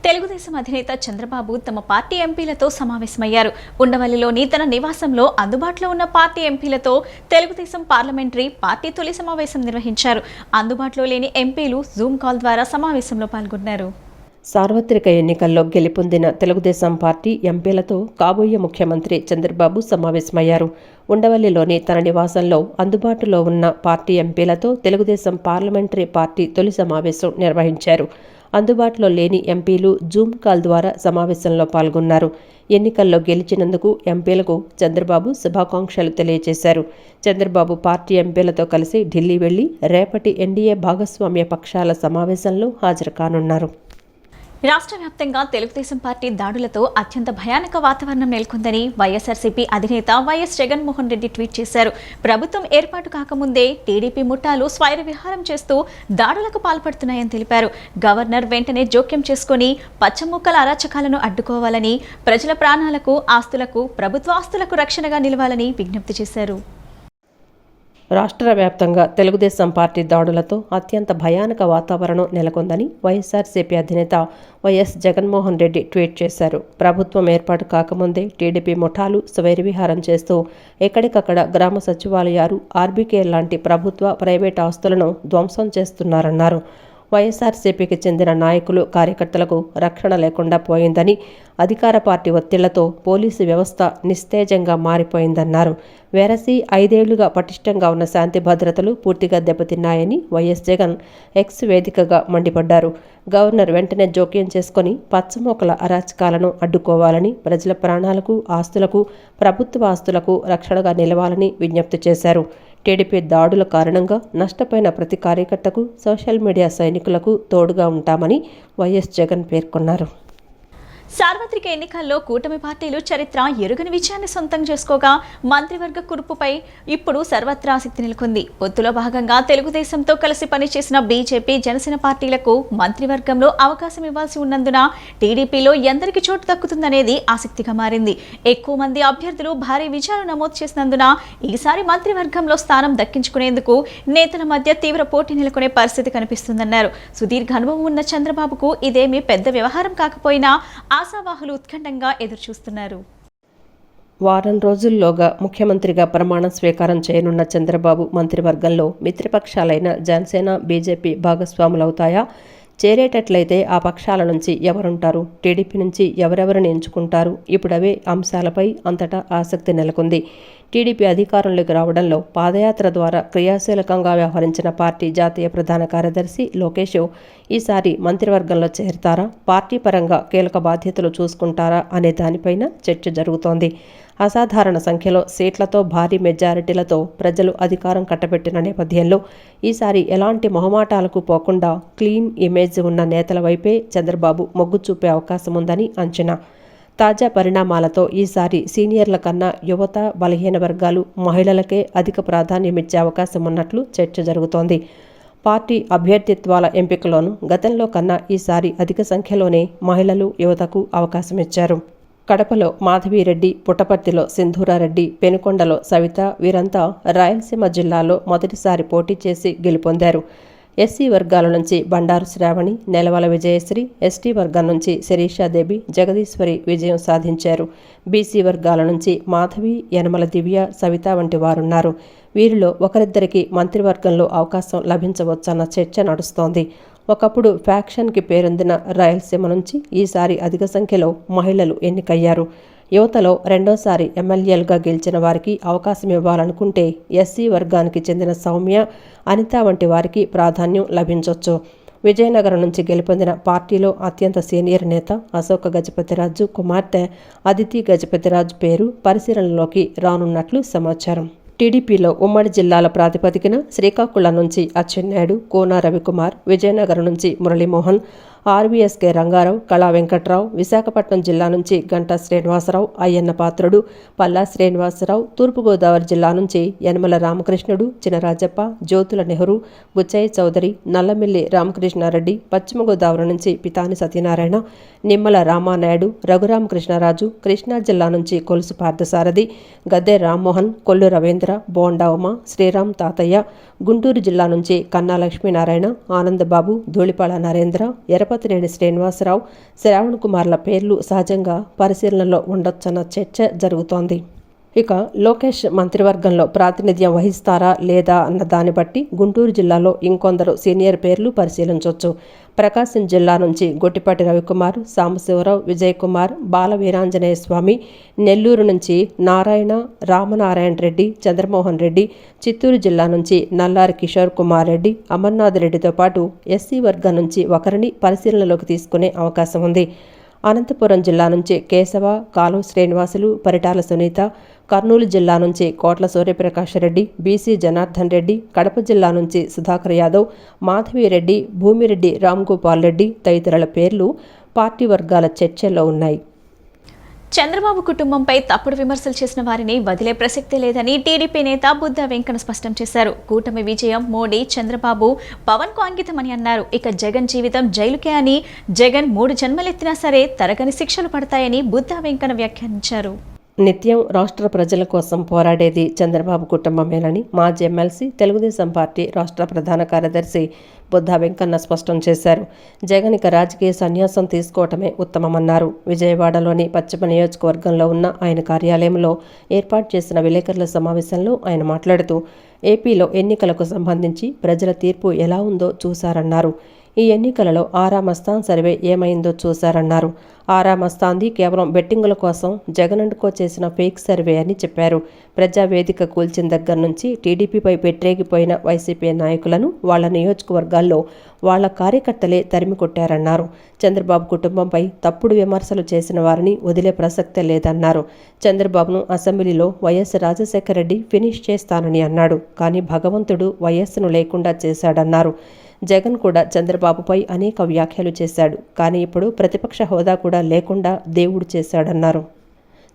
తెలుగుదేశం అధినేత చంద్రబాబు తమ పార్టీ ఎంపీలతో సమావేశమయ్యారు. ఉండవల్లిలోని తన నివాసంలో అందుబాటులో ఉన్న పార్టీ ఎంపీలతో తెలుగుదేశం పార్లమెంటరీ పార్టీ తొలి సమావేశం నిర్వహించారు. అందుబాటులో లేని ఎంపీలు జూమ్ కాల్ ద్వారా సమావేశంలో పాల్గొన్నారు. సార్వత్రిక ఎన్నికల్లో గెలుపొందిన తెలుగుదేశం పార్టీ ఎంపీలతో కాబోయే ముఖ్యమంత్రి చంద్రబాబు సమావేశమయ్యారు. ఉండవల్లిలోని తన నివాసంలో అందుబాటులో ఉన్న పార్టీ ఎంపీలతో తెలుగుదేశం పార్లమెంటరీ పార్టీ తొలి సమావేశం నిర్వహించారు. అందుబాటులో లేని ఎంపీలు జూమ్ కాల్ ద్వారా సమావేశంలో పాల్గొన్నారు. ఎన్నికల్లో గెలిచినందుకు ఎంపీలకు చంద్రబాబు శుభాకాంక్షలు తెలియజేశారు. చంద్రబాబు పార్టీ ఎంపీలతో కలిసి ఢిల్లీ వెళ్లి రేపటి ఎన్డీఏ భాగస్వామ్య పక్షాల సమావేశంలో హాజరు కానున్నారు. రాష్ట్ర వ్యాప్తంగా తెలుగుదేశం పార్టీ దాడులతో అత్యంత భయానక వాతావరణం నెలకొందని వైఎస్ఆర్సీపీ అధినేత వైఎస్ జగన్మోహన్ రెడ్డి ట్వీట్ చేశారు. ప్రభుత్వం ఏర్పాటు కాకముందే టీడీపీ ముఠాలు స్వైర విహారం చేస్తూ దాడులకు పాల్పడుతున్నాయని తెలిపారు. గవర్నర్ వెంటనే జోక్యం చేసుకుని పచ్చముక్కల అరాచకాలను అడ్డుకోవాలని, ప్రజల ప్రాణాలకు, ఆస్తులకు, ప్రభుత్వ ఆస్తులకు రక్షణగా నిలవాలని విజ్ఞప్తి చేశారు. రాష్ట్ర వ్యాప్తంగా తెలుగుదేశం పార్టీ దాడులతో అత్యంత భయానక వాతావరణం నెలకొందని వైఎస్ఆర్సీపీ అధినేత వైఎస్ జగన్మోహన్ రెడ్డి ట్వీట్ చేశారు. ప్రభుత్వం ఏర్పాటు కాకముందే టీడీపీ ముఠాలు స్వైరవిహారం చేస్తూ ఎక్కడికక్కడ గ్రామ సచివాలయాలు, ఆర్బీకే లాంటి ప్రభుత్వ, ప్రైవేట్ ఆస్తులను ధ్వంసం చేస్తున్నారన్నారు. వైఎస్ఆర్సీపీకి చెందిన నాయకులు, కార్యకర్తలకు రక్షణ లేకుండా పోయిందని, అధికార పార్టీ ఒత్తిళ్లతో పోలీసు వ్యవస్థ నిస్తేజంగా మారిపోయిందన్నారు. వెరసి 5 ఏళ్లుగా పటిష్టంగా ఉన్న శాంతి భద్రతలు పూర్తిగా దెబ్బతిన్నాయని వైఎస్ జగన్ ఎక్స్ వేదికగా మండిపడ్డారు. గవర్నర్ వెంటనే జోక్యం చేసుకుని పచ్చమోకల అరాచకాలను అడ్డుకోవాలని, ప్రజల ప్రాణాలకు, ఆస్తులకు, ప్రభుత్వ ఆస్తులకు రక్షణగా నిలవాలని విజ్ఞప్తి చేశారు. టీడీపీ దాడుల కారణంగా నష్టపోయిన ప్రతి కార్యకర్తకు, సోషల్ మీడియా సైనికులకు తోడుగా ఉంటామని వైఎస్ జగన్ పేర్కొన్నారు. సార్వత్రిక ఎన్నికల్లో కూటమి పార్టీలు చరిత్ర ఎరుగని విజయాన్ని సొంతం చేసుకోగా మంత్రివర్గ కురుపుపై ఇప్పుడు సర్వత్రా ఆసక్తి నెలకొంది. పొత్తులో భాగంగా తెలుగుదేశంతో కలిసి పనిచేసిన బీజేపీ, జనసేన పార్టీలకు మంత్రివర్గంలో అవకాశం ఇవ్వాల్సి ఉన్నందున టీడీపీలో ఎందరికి చోటు దక్కుతుందనేది ఆసక్తిగా మారింది. ఎక్కువ మంది అభ్యర్థులు భారీ విజయాలు నమోదు చేసినందున ఈసారి మంత్రివర్గంలో స్థానం దక్కించుకునేందుకు నేతల మధ్య తీవ్ర పోటీ నెలకొనే పరిస్థితి కనిపిస్తుందన్నారు. సుదీర్ఘ అనుభవం ఉన్న చంద్రబాబుకు ఇదేమీ పెద్ద వ్యవహారం కాకపోయినా ఆశావాహులు ఉత్కంఠంగా ఎదురుచూస్తున్నారు. వారం రోజుల్లోగా ముఖ్యమంత్రిగా ప్రమాణ స్వీకారం చేయనున్న చంద్రబాబు మంత్రివర్గంలో మిత్రపక్షాలైన జనసేన, బీజేపీ భాగస్వాములవుతాయా? చేరేటట్లయితే ఆ పక్షాల నుంచి ఎవరుంటారు? టీడీపీ నుంచి ఎవరెవరిని ఎంచుకుంటారు? ఇప్పుడవే అంశాలపై అంతటా ఆసక్తి నెలకొంది. టీడీపీ అధికారంలోకి రావడంలో పాదయాత్ర ద్వారా క్రియాశీలకంగా వ్యవహరించిన పార్టీ జాతీయ ప్రధాన కార్యదర్శి లోకేష్ ఈసారి మంత్రివర్గంలో చేరతారా? పార్టీ పరంగా కీలక బాధ్యతలు చూసుకుంటారా అనే దానిపైన చర్చ జరుగుతోంది. అసాధారణ సంఖ్యలో సీట్లతో, భారీ మెజారిటీలతో ప్రజలు అధికారం కట్టబెట్టిన నేపథ్యంలో ఈసారి ఎలాంటి మొహమాటాలకు పోకుండా క్లీన్ ఇమేజ్ ఉన్న నేతల వైపే చంద్రబాబు మొగ్గు చూపే అవకాశం ఉందని అంచనా. తాజా పరిణామాలతో ఈసారి సీనియర్ల కన్నా యువత, బలహీన వర్గాలు, మహిళలకే అధిక ప్రాధాన్యమిచ్చే అవకాశం ఉన్నట్లు చర్చ జరుగుతోంది. పార్టీ అభ్యర్థిత్వాల ఎంపికలోనూ గతంలో కన్నా ఈసారి అధిక సంఖ్యలోనే మహిళలు, యువతకు అవకాశమిచ్చారు. కడపలో మాధవిరెడ్డి, పుట్టపర్తిలో సింధూరారెడ్డి, పెనుకొండలో సవిత వీరంతా రాయలసీమ జిల్లాలో మొదటిసారి పోటీ చేసి గెలుపొందారు. ఎస్సీ వర్గాల నుంచి బండారు శ్రావణి, నెలవల విజయశ్రీ, ఎస్టీ వర్గం నుంచి శిరీషాదేవి, జగదీశ్వరి విజయం సాధించారు. బీసీ వర్గాల నుంచి మాధవి, యనమల దివ్య, సవిత వంటి వారున్నారు. వీరిలో ఒకరిద్దరికి మంత్రివర్గంలో అవకాశం లభించవచ్చన్న చర్చ నడుస్తోంది. ఒకప్పుడు ఫ్యాక్షన్కి పేరొందిన రాయలసీమ నుంచి ఈసారి అధిక సంఖ్యలో మహిళలు ఎన్నికయ్యారు. యువతలో రెండోసారి ఎమ్మెల్యేలుగా గెలిచిన వారికి అవకాశం ఇవ్వాలనుకుంటే ఎస్సీ వర్గానికి చెందిన సౌమ్య, అనిత వంటి వారికి ప్రాధాన్యం లభించవచ్చు. విజయనగరం నుంచి గెలుపొందిన పార్టీలో అత్యంత సీనియర్ నేత అశోక గజపతిరాజు కుమార్తె అదితి గజపతిరాజు పేరు పరిశీలనలోకి రానున్నట్లు సమాచారం. టీడీపీలో ఉమ్మడి జిల్లాల ప్రాతిపదికన శ్రీకాకుళం నుంచి అచ్చెన్నాయుడు, కోన రవికుమార్, విజయనగరం నుంచి మురళీమోహన్, ఆర్వీఎస్కే రంగారావు, కళా వెంకట్రావు, విశాఖపట్నం జిల్లా నుంచి గంటా శ్రీనివాసరావు, అయ్యన్న పాత్రుడు, పల్లా శ్రీనివాసరావు, తూర్పుగోదావరి జిల్లా నుంచి యనమల రామకృష్ణుడు, చినరాజప్ప, జ్యోతుల నెహ్రూ, బుచ్చయ్య చౌదరి, నల్లమిల్లి రామకృష్ణారెడ్డి, పశ్చిమ గోదావరి నుంచి పితాని సత్యనారాయణ, నిమ్మల రామానాయుడు, రఘురామకృష్ణరాజు, కృష్ణా జిల్లా నుంచి కొలుసు పార్థసారథి, గద్దె రామ్మోహన్, కొల్లు రవీంద్ర, బోండా ఉమ, శ్రీరామ్ తాతయ్య, గుంటూరు జిల్లా నుంచి కన్నా లక్ష్మీనారాయణ, ఆనందబాబు, ధూళిపాళ నరేంద్ర, ఎరప తిరుపతినేని శ్రీనివాసరావు, శ్రావణ్ కుమార్ల పేర్లు సహజంగా పరిశీలనలో ఉండొచ్చన్న చర్చ జరుగుతోంది. ఇక లోకేష్ మంత్రివర్గంలో ప్రాతినిధ్యం వహిస్తారా లేదా అన్న దాన్ని బట్టి గుంటూరు జిల్లాలో ఇంకొందరు సీనియర్ పేర్లు పరిశీలించవచ్చు. ప్రకాశం జిల్లా నుంచి గొట్టిపాటి రవికుమార్, సాంబశివరావు, విజయకుమార్, బాల వీరాంజనేయ స్వామి, నెల్లూరు నుంచి నారాయణ, రామనారాయణ రెడ్డి, చంద్రమోహన్ రెడ్డి, చిత్తూరు జిల్లా నుంచి నల్లారి కిషోర్ కుమార్ రెడ్డి, అమర్నాథ్ రెడ్డితో పాటు ఎస్సీ వర్గం నుంచి ఒకరిని పరిశీలనలోకి తీసుకునే అవకాశం ఉంది. అనంతపురం జిల్లా నుంచి కేశవ, కాలువ శ్రీనివాసులు, పరిటాల సునీత, కర్నూలు జిల్లా నుంచి కోట్ల సూర్యప్రకాష్ రెడ్డి, బీసీ జనార్దన్ రెడ్డి, కడప జిల్లా నుంచి సుధాకర్ యాదవ్, మాధవిరెడ్డి, భూమిరెడ్డి రామ్గోపాల్ రెడ్డి తదితరుల పేర్లు పార్టీ వర్గాల చర్చల్లో ఉన్నాయి. చంద్రబాబు కుటుంబంపై తప్పుడు విమర్శలు చేసిన వారిని వదిలే ప్రసక్తే లేదని టీడీపీ నేత బుద్ధా వెంకన్న స్పష్టం చేశారు. కూటమి విజయం మోడీ, చంద్రబాబు, పవన్ కు అంకితమని అన్నారు. ఇక జగన్ జీవితం జైలుకే అని, జగన్ 3 జన్మలెత్తినా సరే తరగని శిక్షలు పడతాయని బుద్ధా వెంకన్న వ్యాఖ్యానించారు. నిత్యం రాష్ట్ర ప్రజల కోసం పోరాడేది చంద్రబాబు కుటుంబమేనని మాజీ ఎమ్మెల్సీ, తెలుగుదేశం పార్టీ రాష్ట్ర ప్రధాన కార్యదర్శి బుద్ధా వెంకన్న స్పష్టం చేశారు. జగన్ ఇక రాజకీయ సన్యాసం తీసుకోవటమే ఉత్తమమన్నారు. విజయవాడలోని పశ్చిమ నియోజకవర్గంలో ఉన్న ఆయన కార్యాలయంలో ఏర్పాటు చేసిన విలేకరుల సమావేశంలో ఆయన మాట్లాడుతూ ఏపీలో ఎన్నికలకు సంబంధించి ప్రజల తీర్పు ఎలా ఉందో చూశారన్నారు. ఈ ఎన్నికలలో ఆరా మస్తాన్ సర్వే ఏమైందో చూశారన్నారు. ఆరా మస్తాన్ది కేవలం బెట్టింగుల కోసం జగన్ అండ్కో చేసిన ఫేక్ సర్వే అని చెప్పారు. ప్రజావేదిక కూల్చిన దగ్గర నుంచి టీడీపీపై పెట్టరేగిపోయిన వైసీపీ నాయకులను వాళ్ల నియోజకవర్గాల్లో వాళ్ల కార్యకర్తలే తరిమి కొట్టారన్నారు. చంద్రబాబు కుటుంబంపై తప్పుడు విమర్శలు చేసిన వారిని వదిలే ప్రసక్తే లేదన్నారు. చంద్రబాబును అసెంబ్లీలో వైఎస్ రాజశేఖర రెడ్డి ఫినిష్ చేస్తానని అన్నాడు. కానీ భగవంతుడు వైఎస్ను లేకుండా చేశాడన్నారు. జగన్ కూడా చంద్రబాబుపై అనేక వ్యాఖ్యలు చేశాడు. కానీ ఇప్పుడు ప్రతిపక్ష హోదా కూడా లేకుండా దేవుడు చేశాడన్నారు.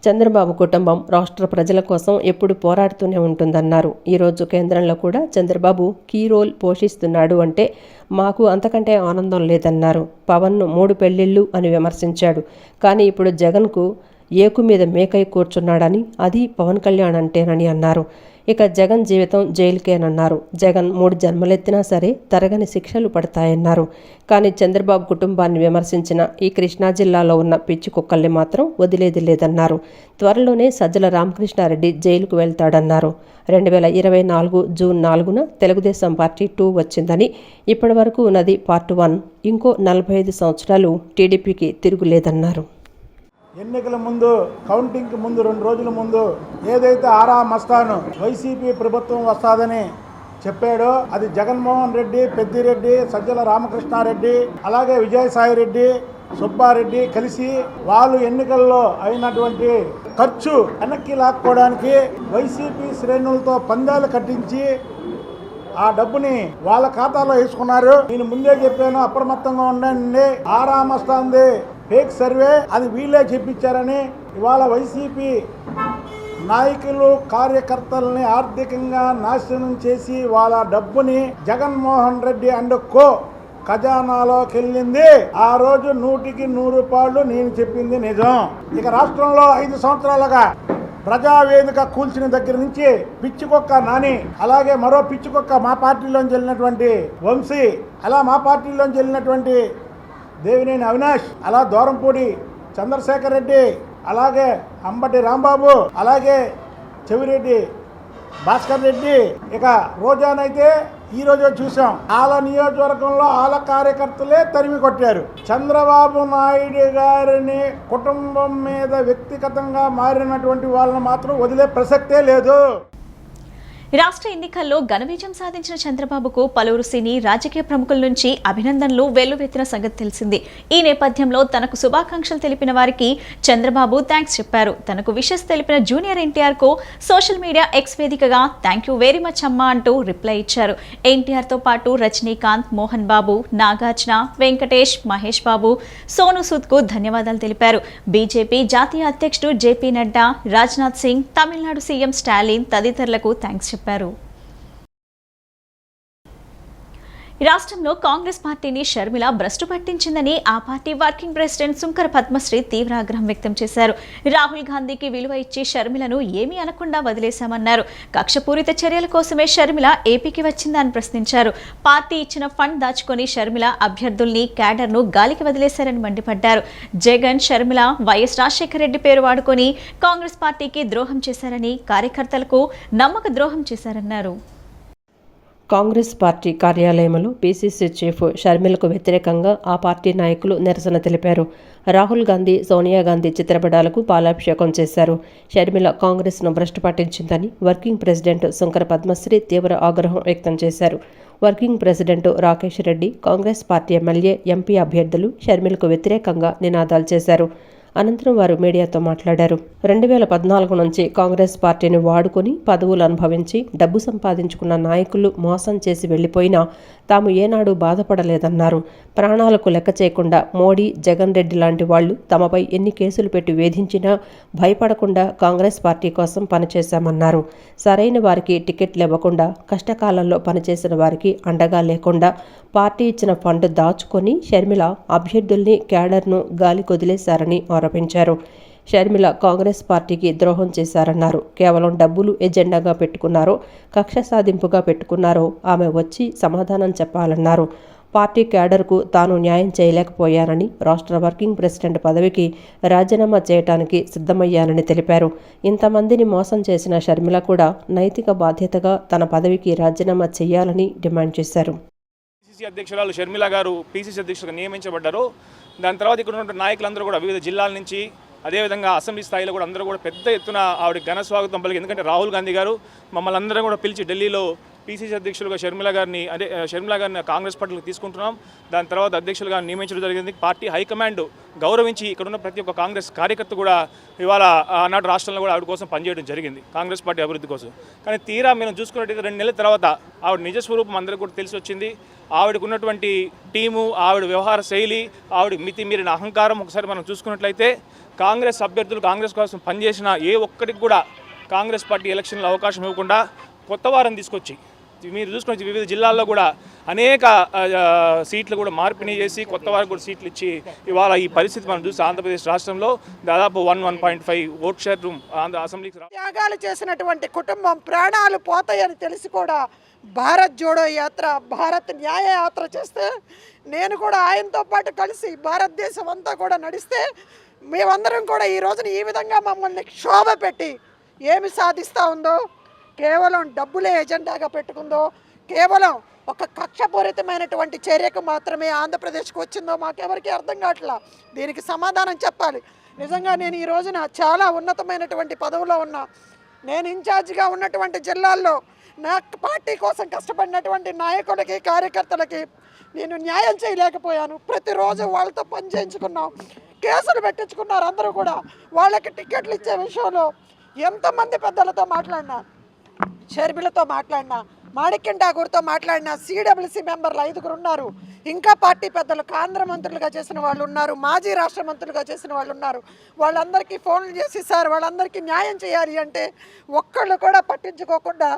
చంద్రబాబు కుటుంబం రాష్ట్ర ప్రజల కోసం ఎప్పుడు పోరాడుతూనే ఉంటుందన్నారు. ఈరోజు కేంద్రంలో కూడా చంద్రబాబు కీ రోల్ పోషిస్తున్నాడు అంటే మాకు అంతకంటే ఆనందం లేదన్నారు. పవన్ను 3 పెళ్లిళ్ళు అని విమర్శించాడు. కానీ ఇప్పుడు జగన్కు ఏకు మీద మేకై కూర్చున్నాడని, అది పవన్ కళ్యాణ్ అంటేనని అన్నారు. ఇక జగన్ జీవితం జైలుకేనన్నారు. జగన్ 3 జన్మలెత్తినా సరే తరగని శిక్షలు పడతాయన్నారు. కానీ చంద్రబాబు కుటుంబాన్ని విమర్శించిన ఈ కృష్ణా జిల్లాలో ఉన్న పిచ్చి కుక్కల్ని మాత్రం వదిలేది లేదన్నారు. త్వరలోనే సజ్జల రామకృష్ణారెడ్డి జైలుకు వెళ్తాడన్నారు. 2024 జూన్ 4న తెలుగుదేశం పార్టీ 2 వచ్చిందని, ఇప్పటి వరకు ఉన్నది పార్ట్ 1. ఇంకో 45 సంవత్సరాలు టీడీపీకి తిరుగులేదన్నారు. ఎన్నికల ముందు, కౌంటింగ్కి ముందు 2 రోజుల ముందు ఏదైతే ఆరా మస్తాను వైసీపీ ప్రభుత్వం వస్తాదని చెప్పాడో అది జగన్మోహన్ రెడ్డి, పెద్దిరెడ్డి, సజ్జల రామకృష్ణారెడ్డి, అలాగే విజయసాయి రెడ్డి, సుబ్బారెడ్డి కలిసి వాళ్ళు ఎన్నికల్లో అయినటువంటి ఖర్చు వెనక్కి లాక్కోవడానికి వైసీపీ శ్రేణులతో పందాలు కట్టించి ఆ డబ్బుని వాళ్ళ ఖాతాలో వేసుకున్నారు. నేను ముందే చెప్పాను, అప్రమత్తంగా ఉండండి. ఆరా మస్తాంది ఫేక్ సర్వే, అది వీళ్ళే చెప్పించారని ఇవాళ వైసీపీ నాయకులు, కార్యకర్తల్ని ఆర్థికంగా నాశనం చేసి వాళ్ళ డబ్బుని జగన్మోహన్ రెడ్డి అండ్ కో ఖజానాలోకి వెళ్ళింది. ఆ రోజు 100కి 100 రూపాయలు నేను చెప్పింది నిజం. ఇక రాష్ట్రంలో 5 సంవత్సరాలుగా ప్రజావేదిక కూల్చిన దగ్గర నుంచి పిచ్చికొక్క నాని, అలాగే మరో పిచ్చికొక్క మా పార్టీలోంచి వెళ్ళినటువంటి వంశీ, అలా మా భారతీయుల్లోంచి వెళ్ళినటువంటి దేవినేని అవినాష్, అలా దూరంపూడి చంద్రశేఖర్ రెడ్డి, అలాగే అంబటి రాంబాబు, అలాగే చెవిరెడ్డి భాస్కర్ రెడ్డి, ఇక రోజానైతే ఈరోజు చూసాం వాళ్ళ నియోజకవర్గంలో వాళ్ళ కార్యకర్తలే తరిమి కొట్టారు. చంద్రబాబు నాయుడు గారిని కుటుంబం మీద వ్యక్తిగతంగా మారినటువంటి వాళ్ళని మాత్రం వదిలే ప్రసక్తే లేదు. రాష్ట్ర ఎన్నికల్లో ఘన విజయం సాధించిన చంద్రబాబుకు పలువురు సినీ రాజకీయ ప్రముఖుల నుంచి అభినందనలు వెల్లువెత్తిన సంగతి తెలిసింది. ఈ నేపథ్యంలో తనకు శుభాకాంక్షలు తెలిపిన వారికి చంద్రబాబు థ్యాంక్స్ చెప్పారు. తనకు విషెస్ తెలిపిన జూనియర్ ఎన్టీఆర్ కు సోషల్ మీడియా ఎక్స్ వేదికగా థ్యాంక్ యూ వెరీ మచ్ అమ్మా అంటూ రిప్లై ఇచ్చారు. ఎన్టీఆర్ తో పాటు రజనీకాంత్, మోహన్ బాబు, నాగార్జున, వెంకటేష్, మహేష్ బాబు, సోను సూద్ కు ధన్యవాదాలు తెలిపారు. బీజేపీ జాతీయ అధ్యక్షుడు జేపీ నడ్డా, రాజ్నాథ్ సింగ్, తమిళనాడు సీఎం స్టాలిన్ తదితరులకు థ్యాంక్స్ చెప్పారు. రాష్ట్రంలో కాంగ్రెస్ పార్టీని షర్మిల భ్రష్టు పట్టించిందని ఆ పార్టీ వర్కింగ్ ప్రెసిడెంట్ సుంకర పద్మశ్రీ తీవ్ర ఆగ్రహం వ్యక్తం చేశారు. రాహుల్ గాంధీకి విలువ ఇచ్చి షర్మిలను ఏమీ అనకుండా వదిలేశామన్నారు. కక్షపూరిత చర్యల కోసమే షర్మిల ఏపీకి వచ్చిందని ప్రశ్నించారు. పార్టీ ఇచ్చిన ఫండ్ దాచుకొని షర్మిల అభ్యర్థుల్ని క్యాడర్ను గాలికి వదిలేశారని మండిపడ్డారు. జగన్, షర్మిల వైఎస్ రాజశేఖర రెడ్డి పేరు వాడుకొని కాంగ్రెస్ పార్టీకి ద్రోహం చేశారని, కార్యకర్తలకు నమ్మక ద్రోహం చేశారన్నారు. కాంగ్రెస్ పార్టీ కార్యాలయంలో పీసీసీ చీఫ్ షర్మిలకు వ్యతిరేకంగా ఆ పార్టీ నాయకులు నిరసన తెలిపారు. రాహుల్ గాంధీ, సోనియా గాంధీ చిత్రపటాలకు పాలాభిషేకం చేశారు. షర్మిల కాంగ్రెస్ను భ్రష్టు పట్టించిందని వర్కింగ్ ప్రెసిడెంట్ సుంకర పద్మశ్రీ తీవ్ర ఆగ్రహం వ్యక్తం చేశారు. Working president Rakesh Reddy, Congress party MLA, MP అభ్యర్థులు షర్మిలకు వ్యతిరేకంగా నినాదాలు చేశారు. అనంతరం వారు మీడియాతో మాట్లాడారు. 2014 నుంచి కాంగ్రెస్ పార్టీని వాడుకొని పదవులు అనుభవించి డబ్బు సంపాదించుకున్న నాయకులు మోసం చేసి వెళ్లిపోయినా తాము ఏనాడు బాధపడలేదన్నారు. ప్రాణాలకు లెక్క చేయకుండా మోడీ, జగన్ రెడ్డి లాంటి వాళ్లు తమపై ఎన్ని కేసులు పెట్టి వేధించినా భయపడకుండా కాంగ్రెస్ పార్టీ కోసం పనిచేశామన్నారు. సరైన వారికి టికెట్లు ఇవ్వకుండా, కష్టకాలంలో పనిచేసిన వారికి అండగా లేకుండా పార్టీ ఇచ్చిన ఫండ్ దాచుకొని షర్మిల అభ్యర్థుల్ని, క్యాడర్ను గాలి కొదిలేశారని ఆరోపించారు. షర్మిల కాంగ్రెస్ పార్టీకి ద్రోహం చేశారన్నారు. కేవలం డబ్బులు ఎజెండాగా పెట్టుకున్నారో, కక్ష సాధింపుగా పెట్టుకున్నారో ఆమె వచ్చి సమాధానం చెప్పాలన్నారు. పార్టీ క్యాడర్కు తాను న్యాయం చేయలేకపోయానని, రాష్ట్ర వర్కింగ్ ప్రెసిడెంట్ పదవికి రాజీనామా చేయడానికి సిద్ధమయ్యానని తెలిపారు. ఇంతమందిని మోసం చేసిన షర్మిల కూడా నైతిక బాధ్యతగా తన పదవికి రాజీనామా చేయాలని డిమాండ్ చేశారు. పిసిసి అధ్యక్షురాలు షర్మిల గారు పిసిసి అధ్యక్షులుగా నియమించబడ్డారు. దాని తర్వాత ఇక్కడ ఉన్న నాయకులందరూ కూడా వివిధ జిల్లాల నుంచి, అదేవిధంగా అసెంబ్లీ స్థాయిలో కూడా అందరూ కూడా పెద్ద ఎత్తున ఆవిడ ఘన స్వాగతం పలికి. ఎందుకంటే రాహుల్ గాంధీ గారు మమ్మల్ని అందరం కూడా పిలిచి ఢిల్లీలో పిసిసి అధ్యక్షులుగా షర్మిల గారిని కాంగ్రెస్ పార్టీకి తీసుకుంటున్నాం. దాని తర్వాత అధ్యక్షులుగా నియమించడం జరిగింది. పార్టీ హైకమాండ్ గౌరవించి ఇక్కడున్న ప్రతి ఒక్క కాంగ్రెస్ కార్యకర్త కూడా ఇవాళ ఆనాడు రాష్ట్రంలో కూడా ఆవిడ కోసం పనిచేయడం జరిగింది, కాంగ్రెస్ పార్టీ అభివృద్ధి కోసం. కానీ తీరా మేము చూసుకున్నట్టయితే 2 నెలల తర్వాత ఆవిడ నిజస్వరూపం అందరికీ కూడా తెలిసి వచ్చింది. ఆవిడకు ఉన్నటువంటి టీము, ఆవిడ వ్యవహార శైలి, ఆవిడ మితిమీరిన అహంకారం ఒకసారి మనం చూసుకున్నట్లయితే కాంగ్రెస్ అభ్యర్థులు కాంగ్రెస్ కోసం పనిచేసిన ఏ ఒక్కరికి కూడా కాంగ్రెస్ పార్టీ ఎలక్షన్లో అవకాశం ఇవ్వకుండా కొత్త వారిని తీసుకొచ్చి, మీరు చూసుకుని వివిధ జిల్లాల్లో కూడా అనేక సీట్లు కూడా మార్పిణీ చేసి కొత్త వారికి కూడా సీట్లు ఇచ్చి ఇవాళ ఈ పరిస్థితి మనం చూసి ఆంధ్రప్రదేశ్ రాష్ట్రంలో దాదాపు 1.5 ఓట్ షేర్ అసెంబ్లీకి త్యాగాలు చేసినటువంటి కుటుంబం ప్రాణాలు పోతాయని తెలిసి కూడా భారత్ జోడో యాత్ర, భారత్ న్యాయ యాత్ర చేస్తే నేను కూడా ఆయనతో పాటు కలిసి భారతదేశం అంతా కూడా నడిస్తే మేమందరం కూడా ఈ రోజున ఈ విధంగా మమ్మల్ని క్షోభ పెట్టి ఏమి సాధిస్తూ ఉందో, కేవలం డబ్బులే ఎజెండాగా పెట్టుకుందో, కేవలం ఒక కక్షపూరితమైనటువంటి చర్యకు మాత్రమే ఆంధ్రప్రదేశ్కి వచ్చిందో మాకెవరికి అర్థం కావట్లా. దీనికి సమాధానం చెప్పాలి. నిజంగా నేను ఈ రోజున చాలా ఉన్నతమైనటువంటి పదవిలో ఉన్నా, నేను ఇన్ఛార్జిగా ఉన్నటువంటి జిల్లాల్లో నా పార్టీ కోసం కష్టపడినటువంటి నాయకులకి, కార్యకర్తలకి నేను న్యాయం చేయలేకపోయాను. ప్రతిరోజు వాళ్ళతో పని చేయించుకున్నాం, కేసులు పెట్టించుకున్నారు. అందరూ కూడా వాళ్ళకి టికెట్లు ఇచ్చే విషయంలో ఎంతమంది పెద్దలతో మాట్లాడినా, షర్మిలతో మాట్లాడినా, మాణిక్యం ఠాకూర్తో మాట్లాడినా, సిడబ్ల్యూసీ మెంబర్లు 5 ఉన్నారు. ఇంకా పార్టీ పెద్దలు కేంద్ర మంత్రులుగా చేసిన వాళ్ళు ఉన్నారు, మాజీ రాష్ట్ర మంత్రులుగా చేసిన వాళ్ళు ఉన్నారు. వాళ్ళందరికీ ఫోన్లు చేసి సార్ వాళ్ళందరికీ న్యాయం చేయాలి అంటే ఒక్కళ్ళు కూడా పట్టించుకోకుండా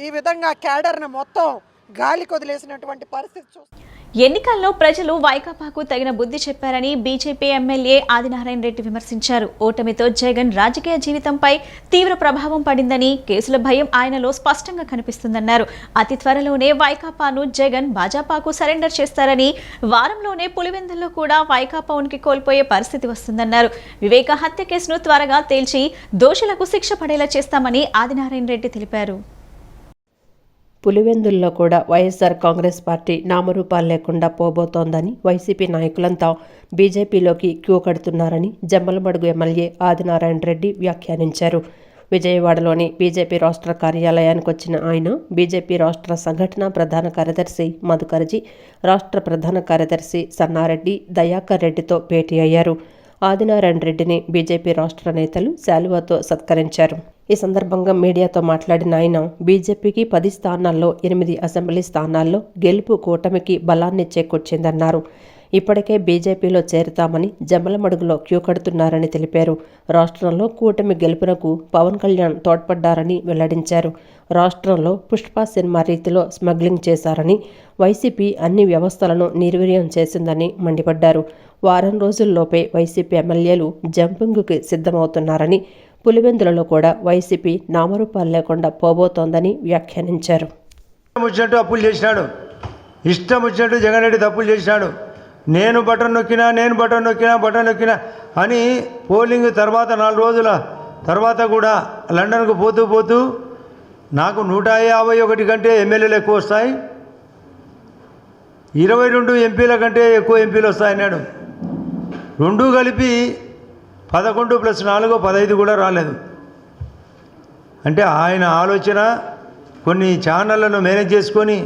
ఈ విధంగా క్యాడర్ని మొత్తం గాలి కొదిలేసినటువంటి పరిస్థితి చూస్తాం. ఎన్నికల్లో ప్రజలు వైకాపాకు తగిన బుద్ధి చెప్పారని బీజేపీ ఎమ్మెల్యే ఆదినారాయణ రెడ్డి విమర్శించారు. ఓటమితో జగన్ రాజకీయ జీవితంపై తీవ్ర ప్రభావం పడిందని, కేసుల భయం ఆయనలో స్పష్టంగా కనిపిస్తుందన్నారు. అతి త్వరలోనే వైకాపాను జగన్ భాజపాకు సరెండర్ చేస్తారని, వారంలోనే పులివెందుల్లో కూడా వైకాపా ఉనికి కోల్పోయే పరిస్థితి వస్తుందన్నారు. వివేక హత్య కేసును త్వరగా తేల్చి దోషులకు శిక్ష పడేలా చేస్తామని ఆదినారాయణ రెడ్డి తెలిపారు. పులివెందుల్లో కూడా వైఎస్ఆర్ కాంగ్రెస్ పార్టీ నామరూపాలు లేకుండా పోబోతోందని వైసీపీ నాయకులంతా బీజేపీలోకి క్యూ కడుతున్నారని జమ్మలమడుగు ఎమ్మెల్యే ఆదినారాయణ రెడ్డి వ్యాఖ్యానించారు. విజయవాడలోని బీజేపీ రాష్ట్ర కార్యాలయానికి వచ్చిన ఆయన బీజేపీ రాష్ట్ర సంఘటన ప్రధాన కార్యదర్శి మధుకర్జీ, రాష్ట్ర ప్రధాన కార్యదర్శి సన్నారెడ్డి, దయాకర్ రెడ్డితో భేటీ అయ్యారు. ఆదినారాయణ రెడ్డిని బీజేపీ రాష్ట్ర నేతలు శాలువాతో సత్కరించారు. ఈ సందర్భంగా మీడియాతో మాట్లాడిన ఆయన బీజేపీకి 10 స్థానాల్లో 8 అసెంబ్లీ స్థానాల్లో గెలుపు కూటమికి బలాన్ని చేకూర్చిందన్నారు. ఇప్పటికే బీజేపీలో చేరుతామని జమ్మలమడుగులో క్యూ కడుతున్నారని తెలిపారు. రాష్ట్రంలో కూటమి గెలుపునకు పవన్ కళ్యాణ్ తోడ్పడ్డారని వెల్లడించారు. రాష్ట్రంలో పుష్ప సినిమా రీతిలో స్మగ్లింగ్ చేశారని, వైసీపీ అన్ని వ్యవస్థలను నిర్వీర్యం చేసిందని మండిపడ్డారు. వారం రోజుల్లోపే వైసీపీ ఎమ్మెల్యేలు జంపింగ్కి సిద్ధమవుతున్నారని, పులివెందులలో కూడా వైసీపీ నామరూపాలు లేకుండా పోబోతోందని వ్యాఖ్యానించారు. వచ్చినట్టు అప్పులు చేసినాడు, ఇష్టం వచ్చినట్టు జగన్ రెడ్డి తప్పులు చేసినాడు. నేను బటన్ నొక్కినా అని పోలింగ్ తర్వాత 4 రోజుల తర్వాత కూడా లండన్కు పోతూ నాకు 151 కంటే ఎమ్మెల్యేలు ఎక్కువ వస్తాయి, 22 ఎంపీల కంటే ఎక్కువ ఎంపీలు వస్తాయన్నాడు. 2 కలిపి 11 + 4 15 కూడా రాలేదు. అంటే ఆయన ఆలోచన కొన్ని ఛానళ్లను మేనేజ్ చేసుకొని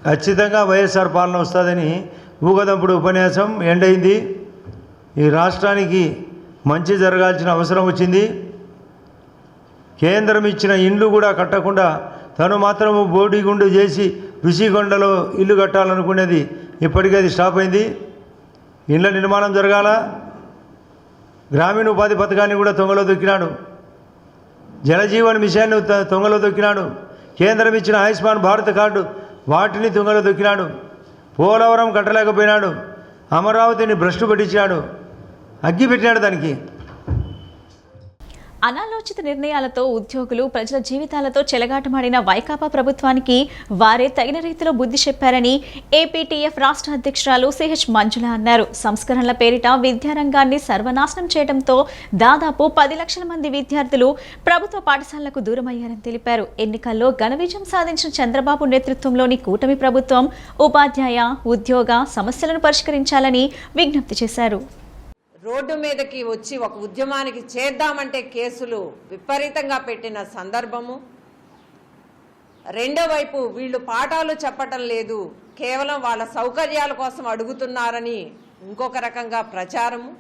ఖచ్చితంగా వైఎస్ఆర్ పాలన వస్తుందని ఊగదంపుడు ఉపన్యాసం ఎండైంది. ఈ రాష్ట్రానికి మంచి జరగాల్సిన అవసరం వచ్చింది. కేంద్రం ఇచ్చిన ఇండ్లు కూడా కట్టకుండా తను మాత్రము బోడిగుండు చేసి ఋషికొండలో ఇల్లు కట్టాలనుకునేది ఇప్పటికే అది స్టాప్ అయింది. ఇండ్ల నిర్మాణం జరగాల. గ్రామీణ ఉపాధి పథకాన్ని కూడా తొంగలో దొక్కినాడు. జలజీవన్ మిషన్ను తొంగలో దొక్కినాడు. కేంద్రం ఇచ్చిన ఆయుష్మాన్ భారత్ కార్డు వాటిని తుంగలో దొక్కినాడు. పోలవరం కట్టలేకపోయినాడు. అమరావతిని భ్రష్టు పట్టించాడు, అగ్గి పెట్టినాడు దానికి. అనాలోచిత నిర్ణయాలతో ఉద్యోగులు ప్రజల జీవితాలతో చెలగాటమాడిన వైకాపా ప్రభుత్వానికి వారే తగిన రీతిలో బుద్ధి చెప్పారని ఏపీటీఎఫ్ రాష్ట్ర అధ్యక్షురాలు సిహెచ్ మంజుల అన్నారు. సంస్కరణల పేరిట విద్యారంగాన్ని సర్వనాశనం చేయడంతో దాదాపు 10 లక్షల మంది విద్యార్థులు ప్రభుత్వ పాఠశాలలకు దూరమయ్యారని తెలిపారు. ఎన్నికల్లో ఘన విజయం సాధించిన చంద్రబాబు నేతృత్వంలోని కూటమి ప్రభుత్వం ఉపాధ్యాయ, ఉద్యోగ సమస్యలను పరిష్కరించాలని విజ్ఞప్తి చేశారు. రోడ్డు మీదకి వచ్చి ఒక ఉద్యమానికి చేద్దామంటే కేసులు విపరీతంగా పెట్టిన సందర్భము. రెండో వైపు వీళ్ళు పాఠాలు చెప్పటం లేదు, కేవలం వాళ్ళ సౌకర్యాల కోసం అడుగుతున్నారని ఇంకొక రకంగా ప్రచారము.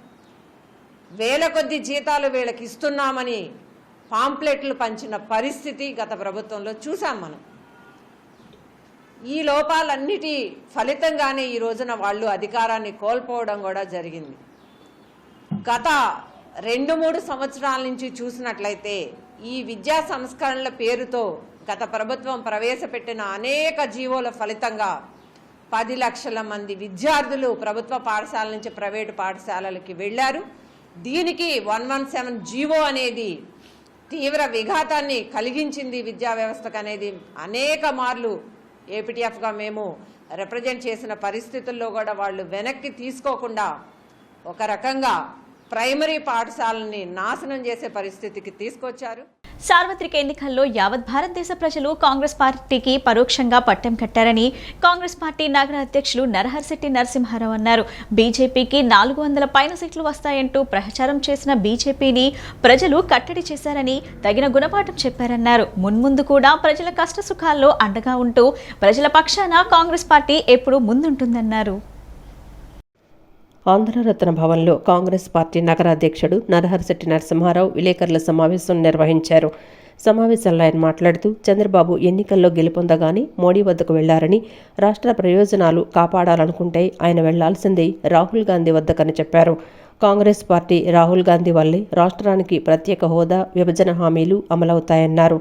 వేల కొద్ది జీతాలు వీళ్ళకి ఇస్తున్నామని పాంప్లెట్లు పంచిన పరిస్థితి గత ప్రభుత్వంలో చూసాం మనం. ఈ లోపాలన్నిటి ఫలితంగానే ఈ రోజున వాళ్ళు అధికారాన్ని కోల్పోవడం కూడా జరిగింది. గత 2-3 సంవత్సరాల నుంచి చూసినట్లయితే ఈ విద్యా సంస్కరణల పేరుతో గత ప్రభుత్వం ప్రవేశపెట్టిన అనేక జీవోల ఫలితంగా 10 లక్షల మంది విద్యార్థులు ప్రభుత్వ పాఠశాల నుంచి ప్రైవేటు పాఠశాలలకి వెళ్ళారు. దీనికి 117 జీవో అనేది తీవ్ర విఘాతాన్ని కలిగించింది విద్యా వ్యవస్థకు అనేది అనేక మార్లు ఏపీటీఎఫ్గా మేము రిప్రజెంట్ చేసిన పరిస్థితుల్లో కూడా వాళ్ళు వెనక్కి తీసుకోకుండా ఒక రకంగా ప్రైమరీ పాఠశాలని నాశనం చేసే పరిస్థితికి తీసుకొచ్చారు. సార్వత్రిక ఎన్నికల్లో యావత్ భారతదేశ ప్రజలు కాంగ్రెస్ పార్టీకి పరోక్షంగా పట్టం కట్టారని కాంగ్రెస్ పార్టీ నగర అధ్యక్షులు నరహర్శెట్టి నరసింహారావు అన్నారు. బీజేపీకి 400 పైన సీట్లు వస్తాయంటూ ప్రచారం చేసిన బీజేపీని ప్రజలు కట్టడి చేశారని తగిన గుణపాఠం చెప్పారన్నారు. మున్ముందు కూడా ప్రజల కష్టసుఖాల్లో అండగా ఉంటూ ప్రజల పక్షాన కాంగ్రెస్ పార్టీ ఎప్పుడూ ముందుంటుందన్నారు. ఆంధ్రరత్న భవన్లో కాంగ్రెస్ పార్టీ నగర అధ్యక్షుడు నరహర్శెట్టి నరసింహారావు విలేకరుల సమావేశం నిర్వహించారు. సమావేశంలో ఆయన మాట్లాడుతూ చంద్రబాబు ఎన్నికల్లో గెలుపొందగానే మోడీ వద్దకు వెళ్లారని, రాష్ట్ర ప్రయోజనాలు కాపాడాలనుకుంటే ఆయన వెళ్లాల్సింది రాహుల్ గాంధీ వద్దకని చెప్పారు. కాంగ్రెస్ పార్టీ రాహుల్ గాంధీ వల్లే రాష్ట్రానికి ప్రత్యేక హోదా, విభజన హామీలు అమలవుతాయన్నారు.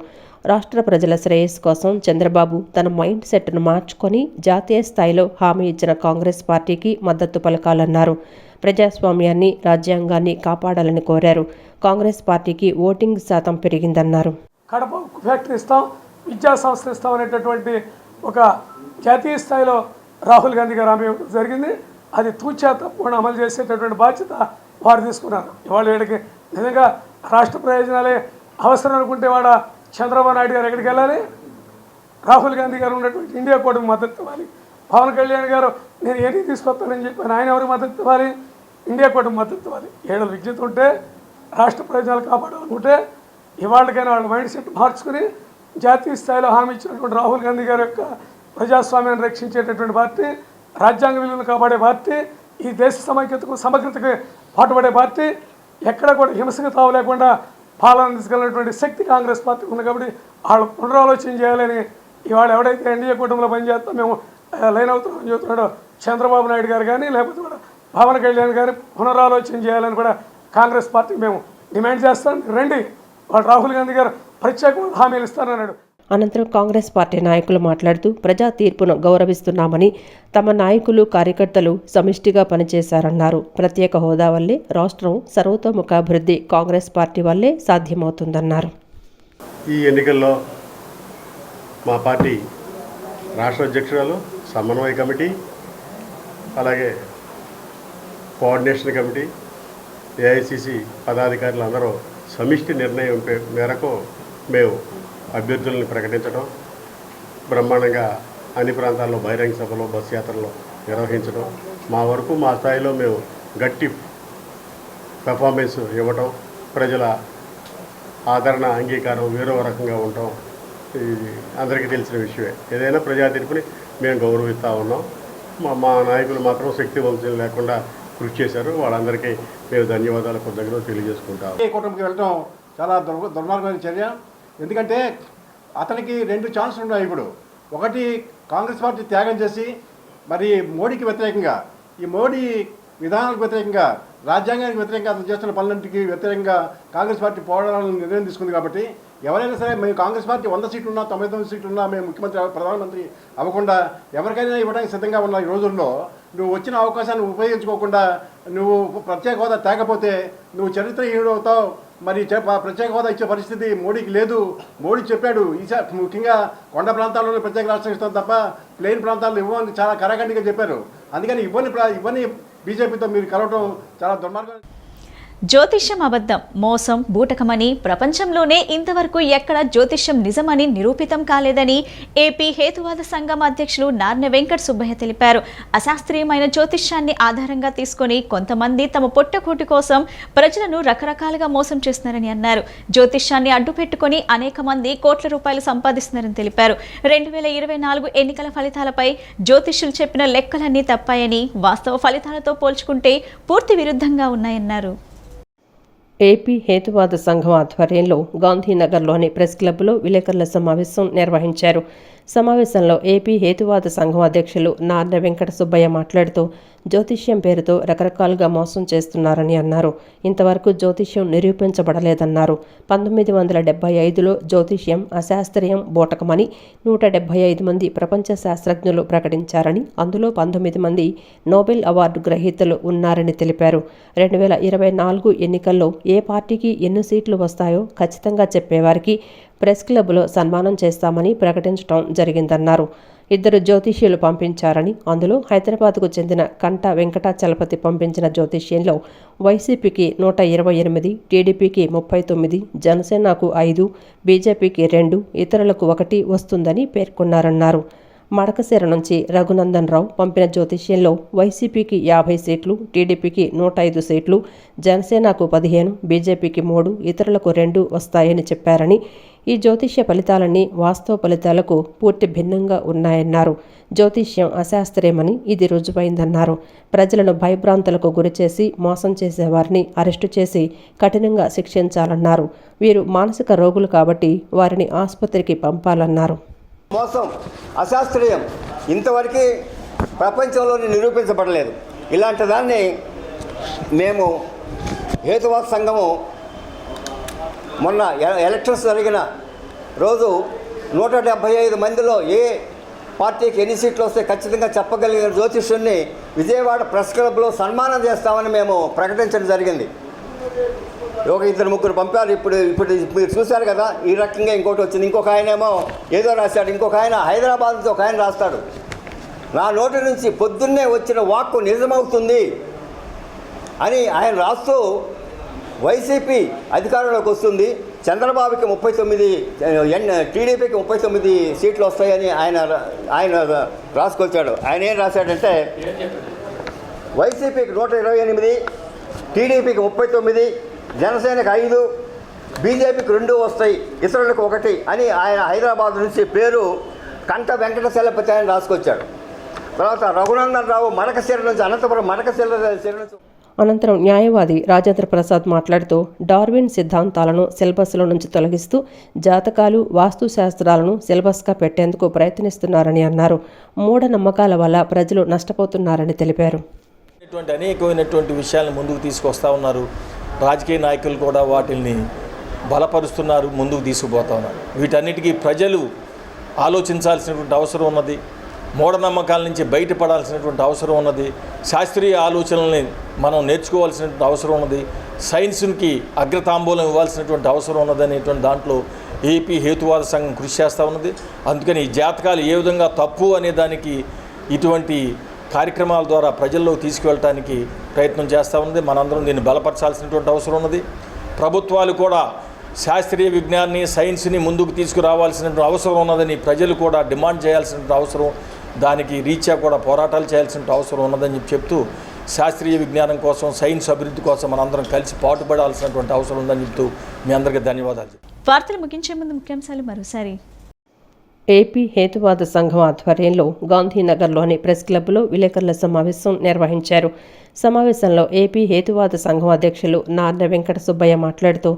రాష్ట్ర ప్రజల శ్రేయస్సు కోసం చంద్రబాబు తన మైండ్ సెట్ను మార్చుకొని జాతీయ స్థాయిలో హామీ ఇచ్చిన కాంగ్రెస్ పార్టీకి మద్దతు పలకాలన్నారు. ప్రజాస్వామ్యాన్ని, రాజ్యాంగాన్ని కాపాడాలని కోరారు. కాంగ్రెస్ పార్టీకి ఓటింగ్ శాతం పెరిగిందన్నారు. కడప ఫ్యాక్టరీ ఇస్తాం, విద్యా సంస్థ ఇస్తాం అనేటటువంటి ఒక జాతీయ స్థాయిలో రాహుల్ గాంధీ గారు హామీ జరిగింది. అది తూచా తప్పకుండా అమలు చేసేటటువంటి బాధ్యత వారు తీసుకున్నారు. ఇవాళ వీళ్ళకి నిజంగా రాష్ట్ర ప్రయోజనాలే అవసరం అనుకుంటే వాడ చంద్రబాబు నాయుడు గారు ఎక్కడికి వెళ్ళాలి? రాహుల్ గాంధీ గారు ఉన్నటువంటి ఇండియా కూటమికి మద్దతు ఇవ్వాలి. పవన్ కళ్యాణ్ గారు నేను ఏది తీసుకొస్తానని చెప్పి ఆయన ఎవరికి మద్దతు ఇవ్వాలి? ఇండియా కూటమికి మద్దతు ఇవ్వాలి. ఏడు విద్యుత్ ఉంటే, రాష్ట్ర ప్రయోజనాలు కాపాడాలనుకుంటే ఇవాళకైనా వాళ్ళ మైండ్ సెట్ మార్చుకుని జాతీయ స్థాయిలో హామీ ఇచ్చినటువంటి రాహుల్ గాంధీ గారి యొక్క ప్రజాస్వామ్యాన్ని రక్షించేటటువంటి పార్టీ, రాజ్యాంగ విలువలను కాపాడే పార్టీ, ఈ దేశ సమైక్యతకు సమగ్రతకు పాటుపడే పార్టీ, ఎక్కడ కూడా హింసకు తావు లేకుండా పాలన తీసుకెళ్ళినటువంటి శక్తి కాంగ్రెస్ పార్టీ ఉంది. కాబట్టి వాళ్ళు పునరాలోచన చేయాలని ఇవాళ ఎవడైతే ఎన్డీఏ కూటమిలో పనిచేస్తాం మేము లైన్ అవుతామని చెబుతున్నాడు చంద్రబాబు నాయుడు గారు కానీ, లేకపోతే కూడా పవన్ కళ్యాణ్ గారు పునరాలోచన చేయాలని కూడా కాంగ్రెస్ పార్టీ మేము డిమాండ్ చేస్తాం. రండి, వాళ్ళు రాహుల్ గాంధీ గారు ప్రత్యేక హామీలు ఇస్తానన్నాడు. అనంతరం కాంగ్రెస్ పార్టీ నాయకులు మాట్లాడుతూ ప్రజా తీర్పును గౌరవిస్తున్నామని, తమ నాయకులు కార్యకర్తలు సమిష్టిగా పనిచేశారన్నారు. ప్రత్యేక హోదా వల్లే రాష్ట్రం సర్వతోముఖాభివృద్ధి కాంగ్రెస్ పార్టీ వల్లే సాధ్యమవుతుందన్నారు. ఈ ఎన్నికల్లో మా పార్టీ రాష్ట్ర అధ్యక్షురాలు, సమన్వయ కమిటీ, అలాగే కోఆర్డినేషన్ కమిటీ, ఏఐసిసి పదాధికారులు అందరూ సమిష్టి నిర్ణయం మేరకు మేము అభ్యర్థులను ప్రకటించడం, బ్రహ్మాండంగా అన్ని ప్రాంతాల్లో బహిరంగ సభలు, బస్ యాత్రలు నిర్వహించడం, మా వరకు మా స్థాయిలో మేము గట్టి పెర్ఫార్మెన్స్ ఇవ్వటం, ప్రజల ఆదరణ, అంగీకారం వేరో రకంగా ఉండటం ఇది అందరికీ తెలిసిన విషయమే. ఏదైనా ప్రజా తీర్పుని మేము గౌరవిస్తూ ఉన్నాం. మా నాయకులు మాత్రం శక్తి వంచన లేకుండా కృషి చేశారు. వాళ్ళందరికీ మేము ధన్యవాదాలు కృతజ్ఞతలు తెలియజేసుకుంటాం. ఈ కూటమికి వెళ్ళడం చాలా దుర్మార్గమైన చర్య. ఎందుకంటే అతనికి 2 ఛాన్సులు ఉన్నాయి ఇప్పుడు. ఒకటి, కాంగ్రెస్ పార్టీ త్యాగం చేసి మరి మోడీకి వ్యతిరేకంగా, ఈ మోడీ విధానాలకు వ్యతిరేకంగా, రాజ్యాంగానికి వ్యతిరేకంగా అతను చేస్తున్న పనులంటికి వ్యతిరేకంగా కాంగ్రెస్ పార్టీ పోరాడాలని నిర్ణయం తీసుకుంది. కాబట్టి ఎవరైనా సరే మేము కాంగ్రెస్ పార్టీ 100 సీట్లు ఉన్నా, 99 సీట్లు ఉన్నా మేము ముఖ్యమంత్రి, ప్రధానమంత్రి అవ్వకుండా ఎవరికైనా ఇవ్వడానికి సిద్ధంగా ఉన్న ఈ రోజుల్లో నువ్వు వచ్చిన అవకాశాన్ని ఉపయోగించుకోకుండా నువ్వు ప్రత్యేక హోదా తేకపోతే నువ్వు చరిత్రహీనుడు అవుతావు. మరి ప్రత్యేక హోదా ఇచ్చే పరిస్థితి మోడీకి లేదు. మోడీ చెప్పాడు, ఈసారి ముఖ్యంగా కొండ ప్రాంతాల్లోనే ప్రత్యేక రాష్ట్రం ఇస్తాం తప్ప ప్లెయిన్ ప్రాంతాల్లో ఇవ్వని చాలా కరాఖండిగా చెప్పారు. అందుకని ఇవ్వని బీజేపీతో మీరు కలవటం చాలా దుర్మార్గం. జ్యోతిష్యం అబద్ధం, మోసం, బూటకమని ప్రపంచంలోనే ఇంతవరకు ఎక్కడ జ్యోతిష్యం నిజమని నిరూపితం కాలేదని ఏపీ హేతువాద సంఘం అధ్యక్షులు నార్నె వెంకట సుబ్బయ్య తెలిపారు. అశాస్త్రీయమైన జ్యోతిష్యాన్ని ఆధారంగా తీసుకొని కొంతమంది తమ పొట్టకూటి కోసం ప్రజలను రకరకాలుగా మోసం చేస్తున్నారని అన్నారు. జ్యోతిష్యాన్ని అడ్డుపెట్టుకుని అనేక మంది కోట్ల రూపాయలు సంపాదిస్తున్నారని తెలిపారు. 2024 ఎన్నికల ఫలితాలపై జ్యోతిష్యులు చెప్పిన లెక్కలన్నీ తప్పాయని, వాస్తవ ఫలితాలతో పోల్చుకుంటే పూర్తి విరుద్ధంగా ఉన్నాయన్నారు. ఏపీ హేతువాద సంఘం ఆధ్వర్యంలో గాంధీనగర్లోని ప్రెస్ క్లబ్లో విలేకరుల సమావేశం నిర్వహించారు. సమావేశంలో ఏపీ హేతువాద సంఘం అధ్యక్షులు నార్నె వెంకట సుబ్బయ్య మాట్లాడుతూ జ్యోతిష్యం పేరుతో రకరకాలుగా మోసం చేస్తున్నారని అన్నారు. ఇంతవరకు జ్యోతిష్యం నిరూపించబడలేదన్నారు. 1975లో జ్యోతిష్యం అశాస్త్రీయం, బూటకమని 175 మంది ప్రపంచ శాస్త్రజ్ఞులు ప్రకటించారని, అందులో 19 మంది నోబెల్ అవార్డు గ్రహీతలు ఉన్నారని తెలిపారు. 2024 ఎన్నికల్లో ఏ పార్టీకి ఎన్ని సీట్లు వస్తాయో ఖచ్చితంగా చెప్పేవారికి ప్రెస్ క్లబ్లో సన్మానం చేస్తామని ప్రకటించడం జరిగిందన్నారు. 2 జ్యోతిష్యులు పంపించారని, అందులో హైదరాబాద్కు చెందిన కంట వెంకటాచలపతి పంపించిన జ్యోతిష్యంలో వైసీపీకి 128, టీడీపీకి 39, జనసేనకు 5, బీజేపీకి 2, ఇతరులకు 1 వస్తుందని పేర్కొన్నారన్నారు. మడకశిర నుంచి రఘునందన్ రావు పంపిన జ్యోతిష్యంలో వైసీపీకి 50 సీట్లు, టీడీపీకి 105 సీట్లు, జనసేనకు 15, బీజేపీకి 3, ఇతరులకు 2 వస్తాయని చెప్పారని, ఈ జ్యోతిష్య ఫలితాలన్నీ వాస్తవ ఫలితాలకు పూర్తి భిన్నంగా ఉన్నాయన్నారు. జ్యోతిష్యం అశాస్త్రీయమని ఇది రుజువైందన్నారు. ప్రజలను భయభ్రాంతులకు గురిచేసి మోసం చేసేవారిని అరెస్టు చేసి కఠినంగా శిక్షించాలన్నారు. వీరు మానసిక రోగులు కాబట్టి వారిని ఆసుపత్రికి పంపాలన్నారు. మోసం, అశాస్త్రీయం ఇంతవరకు ప్రపంచంలోనే నిరూపించబడలేదు. ఇలాంటి దాన్ని మేము హేతువాద సంఘము మొన్న ఎలక్షన్స్ జరిగిన రోజు 175 మందిలో ఏ పార్టీకి ఎన్ని సీట్లు వస్తే ఖచ్చితంగా చెప్పగలిగిన జ్యోతిష్యుడిని విజయవాడ ప్రెస్ క్లబ్లో సన్మానం చేస్తామని మేము ప్రకటించడం జరిగింది. 2-3 పంపారు. ఇప్పుడు మీరు చూశారు కదా, ఈ రకంగా ఇంకోటి వచ్చింది. ఇంకొక ఆయనేమో ఏదో రాశాడు, ఇంకొక ఆయన హైదరాబాద్ నుంచి ఒక ఆయన రాస్తాడు, నా నోటి నుంచి పొద్దున్నే వచ్చిన వాక్కు నిజమవుతుంది అని ఆయన రాస్తూ వైసీపీ అధికారంలోకి వస్తుంది, చంద్రబాబుకి 39, టీడీపీకి 39 సీట్లు వస్తాయని ఆయన రాసుకొచ్చాడు. ఆయన ఏం రాశాడంటే వైసీపీకి 128, టీడీపీకి 39, జనసేనకి 5, బీజేపీకి 2 వస్తాయి, ఇతరులకు 1 అని ఆయన హైదరాబాద్ నుంచి పేరు కంట వెంకటచలపతి అని రాసుకొచ్చాడు. తర్వాత రఘునందన్ రావు మడకశిర నుంచి, అనంతపురం మడకశిర నుంచి అనంతరం న్యాయవాది రాజేంద్ర ప్రసాద్ మాట్లాడుతూ డార్విన్ సిద్ధాంతాలను సిలబస్లో నుంచి తొలగిస్తూ జాతకాలు వాస్తు శాస్త్రాలను సిలబస్గా పెట్టేందుకు ప్రయత్నిస్తున్నారని అన్నారు. మూఢనమ్మకాల వల్ల ప్రజలు నష్టపోతున్నారని తెలిపారు. అనేకమైనటువంటి విషయాలను ముందుకు తీసుకొస్తా ఉన్నారు. రాజకీయ నాయకులు కూడా వాటిని బలపరుస్తున్నారు, ముందుకు తీసుకుపోతా ఉన్నారు. వీటన్నిటికీ ప్రజలు ఆలోచించాల్సినటువంటి అవసరం ఉన్నది. మూఢనమ్మకాల నుంచి బయటపడాల్సినటువంటి అవసరం ఉన్నది. శాస్త్రీయ ఆలోచనల్ని మనం నేర్చుకోవాల్సినటువంటి అవసరం ఉన్నది. సైన్స్కి అగ్రతాంబూలం ఇవ్వాల్సినటువంటి అవసరం ఉన్నది అనేటువంటి దాంట్లో ఏపీ హేతువాద సంఘం కృషి చేస్తూ ఉన్నది. అందుకని ఈ జాతకాలు ఏ విధంగా తప్పు అనే దానికి ఇటువంటి కార్యక్రమాల ద్వారా ప్రజల్లో తీసుకువెళ్ళటానికి ప్రయత్నం చేస్తూ ఉంది. మనందరం దీన్ని బలపరచాల్సినటువంటి అవసరం ఉన్నది. ప్రభుత్వాలు కూడా శాస్త్రీయ విజ్ఞానాన్ని సైన్స్ని ముందుకు తీసుకురావాల్సినటువంటి అవసరం ఉన్నదని ప్రజలు కూడా డిమాండ్ చేయాల్సినటువంటి అవసరం, దానికి రీత్యా కూడా పోరాటాలు చేయాల్సిన అవసరం ఉన్నదని చెప్తూ శాస్త్రీయ విజ్ఞానం కోసం సైన్స్ అభివృద్ధి కోసం మనందరం కలిసి పాటుపడాల్సినటువంటి అవసరం ఉందని చెప్తూ మీ అందరికీ ధన్యవాదాలు. వార్తలు ముగించే ముందు ముఖ్యాంశాలు మరోసారి. ఏపీ హేతువాద సంఘం ఆధ్వర్యంలో గాంధీనగర్లోని ప్రెస్ క్లబ్లో విలేకరుల సమావేశం నిర్వహించారు. సమావేశంలో ఏపీ హేతువాద సంఘం అధ్యక్షులు నార్న వెంకట సుబ్బయ్య మాట్లాడుతూ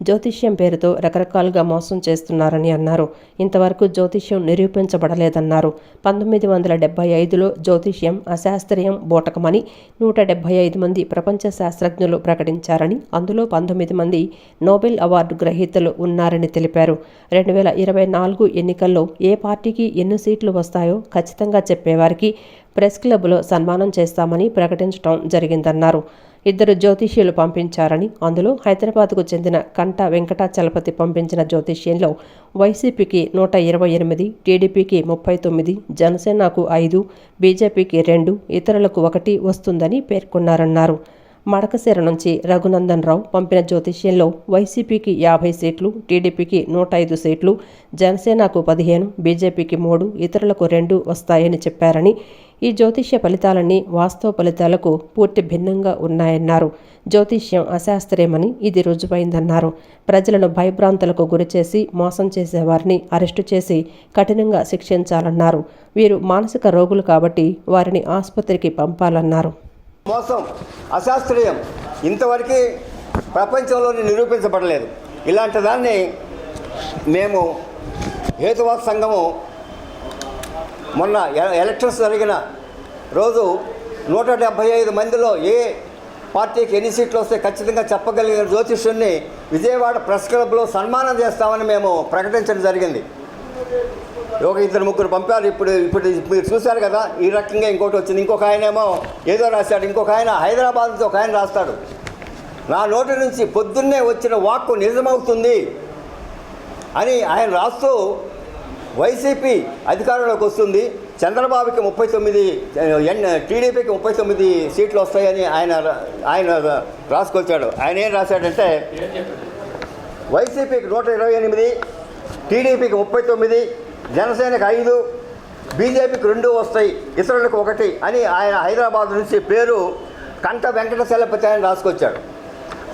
జ్యోతిష్యం పేరుతో రకరకాలుగా మోసం చేస్తున్నారని అన్నారు. ఇంతవరకు జ్యోతిష్యం నిరూపించబడలేదన్నారు. 1975లో జ్యోతిష్యం అశాస్త్రీయం బూటకమని 175 మంది ప్రపంచ శాస్త్రజ్ఞులు ప్రకటించారని, అందులో 19 మంది నోబెల్ అవార్డు గ్రహీతలు ఉన్నారని తెలిపారు. 2024 ఎన్నికల్లో ఏ పార్టీకి ఎన్ని సీట్లు వస్తాయో ఖచ్చితంగా చెప్పేవారికి ప్రెస్ క్లబ్లో సన్మానం చేస్తామని ప్రకటించడం జరిగిందన్నారు. 2 జ్యోతిష్యులు పంపించారని, అందులో హైదరాబాద్కు చెందిన కంట వెంకటాచలపతి పంపించిన జ్యోతిష్యంలో వైసీపీకి 128, టీడీపీకి 39, జనసేనకు 5, బీజేపీకి 2, ఇతరులకు 1 వస్తుందని పేర్కొన్నారన్నారు. మడకశిర నుంచి రఘునందన్ రావు పంపిన జ్యోతిష్యంలో వైసీపీకి 50 సీట్లు, టీడీపీకి 105 సీట్లు, జనసేనకు 15, బీజేపీకి 3, ఇతరులకు 2 వస్తాయని చెప్పారని, ఈ జ్యోతిష్య ఫలితాలన్నీ వాస్తవ ఫలితాలకు పూర్తి భిన్నంగా ఉన్నాయన్నారు. జ్యోతిష్యం అశాస్త్రీయమని ఇది రుజువైందన్నారు. ప్రజలను భయభ్రాంతులకు గురిచేసి మోసం చేసేవారిని అరెస్టు చేసి కఠినంగా శిక్షించాలన్నారు. వీరు మానసిక రోగులు కాబట్టి వారిని ఆసుపత్రికి పంపాలన్నారు. మోసం అశాస్త్రీయం ఇంతవరకు ప్రపంచంలోనే నిరూపించబడలేదు. ఇలాంటి దాన్ని మేము హేతువాద సంఘము మొన్న ఎలక్షన్స్ జరిగిన రోజు 175 మందిలో ఏ పార్టీకి ఎన్ని సీట్లు వస్తే ఖచ్చితంగా చెప్పగలిగిన జ్యోతిష్యుడిని విజయవాడ ప్రెస్ క్లబ్లో సన్మానం చేస్తామని మేము ప్రకటించడం జరిగింది. 2-3 పంపారు. ఇప్పుడు మీరు చూశారు కదా, ఈ రకంగా ఇంకోటి వచ్చింది. ఇంకొక ఆయనేమో ఏదో రాశాడు, ఇంకొక ఆయన హైదరాబాద్ నుంచి ఒక ఆయన రాస్తాడు, నా నోటి నుంచి పొద్దున్నే వచ్చిన వాక్కు నిజమవుతుంది అని ఆయన రాస్తూ వైసీపీ అధికారంలోకి వస్తుంది, చంద్రబాబుకి 39, టీడీపీకి 39 సీట్లు వస్తాయని ఆయన రాసుకొచ్చాడు. ఆయన ఏం రాశాడంటే వైసీపీకి 128, టీడీపీకి 39, జనసేనకు 5, బీజేపీకి 2 వస్తాయి, ఇతరులకు 1 అని ఆయన హైదరాబాద్ నుంచి పేరు కంట వెంకటచలపతి అని రాసుకొచ్చాడు.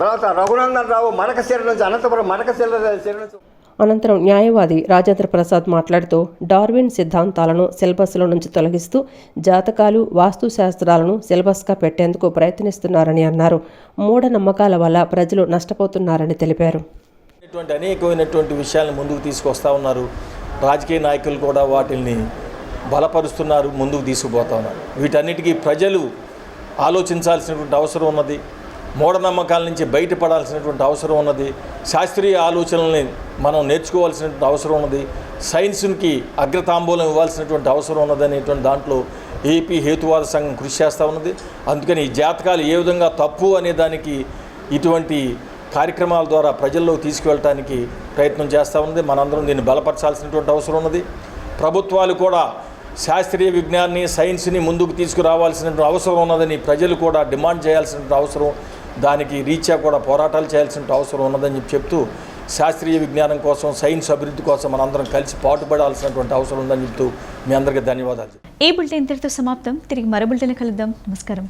తర్వాత రఘునందన్ రావు మడకశిర నుంచి, అనంతపురం మడకశిర నుంచి. అనంతరం న్యాయవాది రాజేంద్ర ప్రసాద్ మాట్లాడుతూ డార్విన్ సిద్ధాంతాలను సిలబస్లో నుంచి తొలగిస్తూ జాతకాలు వాస్తు శాస్త్రాలను సిలబస్గా పెట్టేందుకు ప్రయత్నిస్తున్నారని అన్నారు. మూఢనమ్మకాల వల్ల ప్రజలు నష్టపోతున్నారని తెలిపారు. అనేకమైనటువంటి విషయాలను ముందుకు తీసుకొస్తా ఉన్నారు. రాజకీయ నాయకులు కూడా వాటిని బలపరుస్తున్నారు, ముందుకు తీసుకుపోతా ఉన్నారు. వీటన్నిటికీ ప్రజలు ఆలోచించాల్సినటువంటి అవసరం ఉన్నది. మూఢనమ్మకాల నుంచి బయటపడాల్సినటువంటి అవసరం ఉన్నది. శాస్త్రీయ ఆలోచనల్ని మనం నేర్చుకోవాల్సినటువంటి అవసరం ఉన్నది. సైన్స్కి అగ్రతాంబూలం ఇవ్వాల్సినటువంటి అవసరం ఉన్నది అనేటువంటి దాంట్లో ఏపీ హేతువాద సంఘం కృషి చేస్తూ ఉన్నది. అందుకని ఈ జాతకాలు ఏ విధంగా తప్పు అనే దానికి ఇటువంటి కార్యక్రమాల ద్వారా ప్రజల్లో తీసుకువెళ్ళటానికి ప్రయత్నం చేస్తూ ఉంది. మనందరం దీన్ని బలపరచాల్సినటువంటి అవసరం ఉన్నది. ప్రభుత్వాలు కూడా శాస్త్రీయ విజ్ఞానాన్ని సైన్స్ని ముందుకు తీసుకురావాల్సినటువంటి అవసరం ఉన్నదని ప్రజలు కూడా డిమాండ్ చేయాల్సినటువంటి అవసరం, దానికి రీత్యా కూడా పోరాటాలు చేయాల్సిన అవసరం ఉన్నదని చెప్తూ శాస్త్రీయ విజ్ఞానం కోసం సైన్స్ అభివృద్ధి కోసం మనందరం కలిసి పాటుపడాల్సినటువంటి అవసరం ఉందని చెప్తూ మీ అందరికీ ధన్యవాదాలు. ఈ బులెటిన్ ఇంతటితో సమాప్తం. తిరిగి మరో బులెటిన్ కలుద్దాం. నమస్కారం.